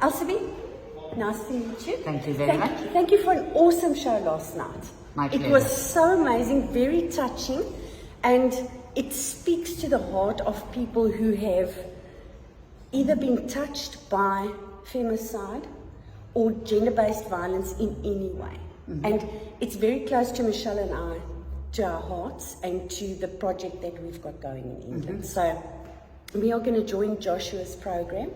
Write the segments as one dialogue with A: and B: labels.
A: Elzabe, nice to meet you.
B: Thank you very much.
A: Thank you for an awesome show last night.
B: My pleasure.
A: It was so amazing, very touching, and it speaks to the heart of people who have either been touched by femicide or gender-based violence in any way. Mm-hmm. And it's very close to Michelle and I, to our hearts, and to the project that we've got going in England. Mm-hmm. So we are going to join Joshua's program.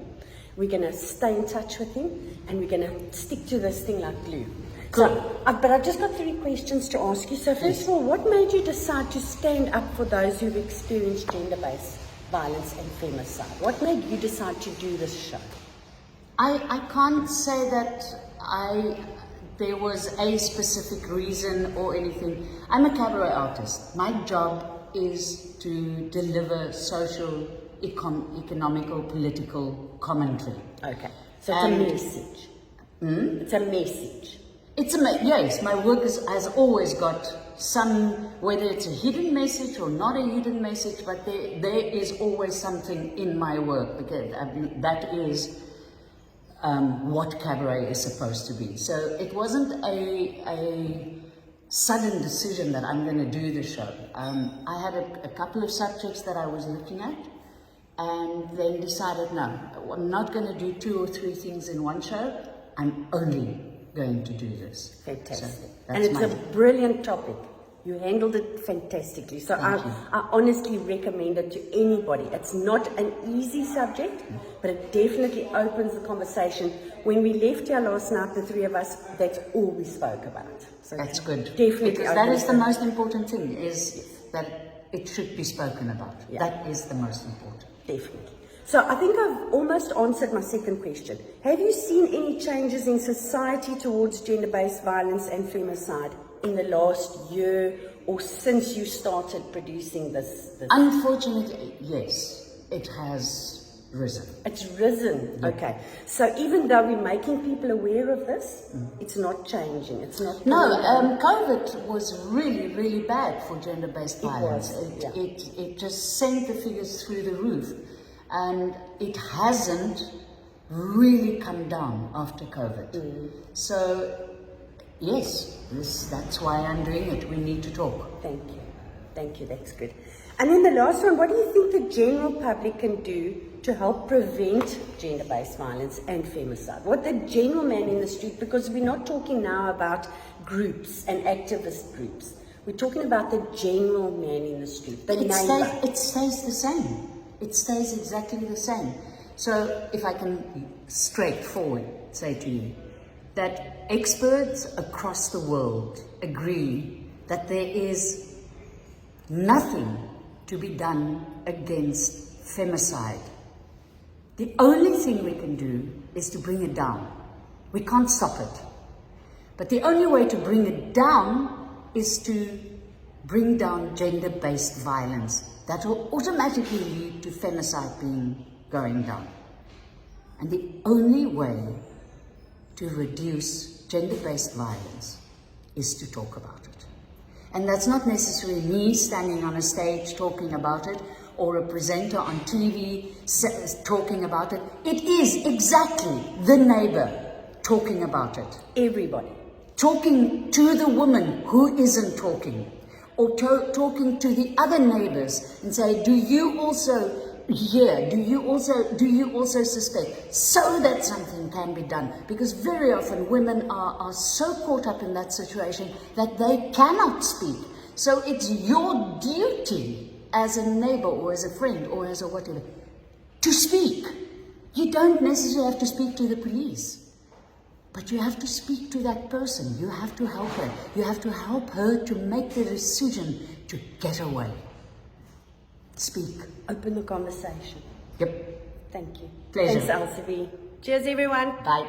A: We're going to stay in touch with him, and we're going to stick to this thing like glue.
B: Cool.
A: So, but I've just got 3 questions to ask you. So first of all, what made you decide to stand up for those who've experienced gender-based violence and femicide? What made you decide to do this show?
B: I can't say that there was a specific reason or anything. I'm a cabaret artist. My job is to deliver social, economical, political commentary.
A: Okay. So it's a message. It's a message.
B: Yes, my work has always got some, whether it's a hidden message or not a hidden message, but there is always something in my work, because that is what cabaret is supposed to be. So it wasn't a sudden decision that I'm going to do the show. I had a couple of subjects that I was looking at, and then decided, no, I'm not going to do 2 or 3 things in one show. I'm only going to do this.
A: Fantastic.
B: So
A: and it's a brilliant topic. You handled it fantastically. So I honestly recommend it to anybody. It's not an easy subject, but it definitely opens the conversation. When we left here last night, the 3 of us, that's all we spoke about. So
B: that's good.
A: Definitely.
B: Because that is the most important thing, is that it should be spoken about. Yeah. That is the most important.
A: Definitely. So I think I've almost answered my second question. Have you seen any changes in society towards gender-based violence and femicide in the last year or since you started producing this?
B: Unfortunately, yes, it has risen.
A: It's risen, yeah. Okay. So even though we're making people aware of this, it's not changing, it's not...
B: No, COVID was really, really bad for gender-based violence. It just sent the figures through the roof. And it hasn't really come down after COVID. So, yes, that's why I'm doing it. We need to talk.
A: Thank you. Thank you, that's good. And then the last one, what do you think the general public can do to help prevent gender-based violence and femicide? What the general man in the street, because we're not talking now about groups and activist groups. We're talking about the general man in the street, the neighbor.
B: It stays the same. It stays exactly the same. So if I can straightforward say to you that experts across the world agree that there is nothing to be done against femicide. The only thing we can do is to bring it down. We can't stop it. But the only way to bring it down is to bring down gender-based violence. That will automatically lead to femicide going down. And the only way to reduce gender-based violence is to talk about it. And that's not necessarily me standing on a stage talking about it, or a presenter on TV talking about it. It is exactly the neighbor talking about it.
A: Everybody. Talking
B: to the woman who isn't talking. Or talking to the other neighbors and say, do you also hear? Do you also suspect? So that something can be done. Because very often women are so caught up in that situation that they cannot speak. So it's your duty as a neighbor or as a friend or as a whatever to speak. You don't necessarily have to speak to the police. But you have to speak to that person. You have to help her. You have to help her to make the decision to get away. Speak.
A: Open the conversation.
B: Yep.
A: Thank you.
B: Pleasure.
A: Thanks, Elzabe. Cheers, everyone.
B: Bye.